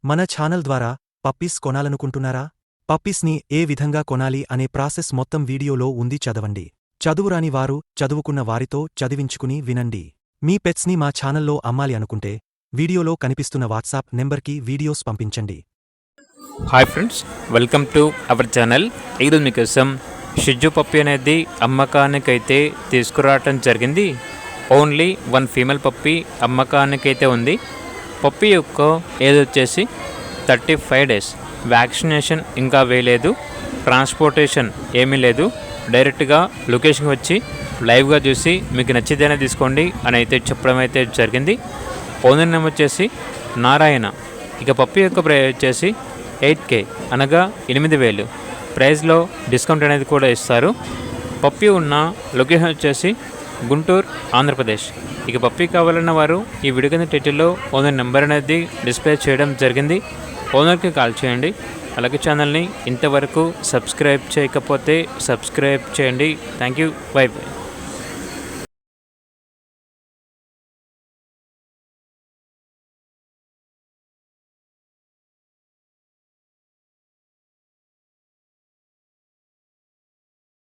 మన ఛానల్ ద్వారా పప్పీస్ కొనాలనుకుంటున్నారా? పప్పీస్ని ఏ విధంగా కొనాలి అనే ప్రాసెస్ మొత్తం వీడియోలో ఉంది, చదవండి. చదువురాని వారు చదువుకున్న వారితో చదివించుకుని వినండి. మీ పెట్స్ని మా ఛానల్లో అమ్మాలి అనుకుంటే వీడియోలో కనిపిస్తున్న వాట్సాప్ నెంబర్కి వీడియోస్ పంపించండి. Hi friends, welcome to our channel. ఈరోజు మీకోసం షిజ్జు పప్పి అనేది అమ్మకానికైతే తీసుకురావటం జరిగింది. ఓన్లీ 1 ఫీమేల్ పప్పి అమ్మకానికైతే ఉంది. పప్పి యొక్క ఏజ్ వచ్చేసి 35 డేస్. వ్యాక్సినేషన్ ఇంకా వేయలేదు, ట్రాన్స్పోర్టేషన్ ఏమీ లేదు. డైరెక్ట్గా లొకేషన్కి వచ్చి లైవ్గా చూసి మీకు నచ్చితేనే తీసుకోండి అని అయితే చెప్పడం అయితే జరిగింది. ఓనర్ నేమ్ వచ్చేసి నారాయణ. ఇక పప్పి యొక్క ప్రైస్ వచ్చేసి 8K అనగా 8,000. ప్రైస్లో డిస్కౌంట్ అనేది కూడా ఇస్తారు. పప్పి ఉన్న లొకేషన్ వచ్చేసి గుంటూరు, ఆంధ్రప్రదేశ్. ఇక పప్పి కావాలన్న వారు ఈ వీడియో కింద టైటిల్లో ఓనర్ నెంబర్ అనేది డిస్ప్లే చేయడం జరిగింది. ఓనర్కి కాల్ చేయండి. అలాగే ఛానల్ని ఇంతవరకు సబ్స్క్రైబ్ చేయకపోతే సబ్స్క్రైబ్ చేయండి. Thank you. By by.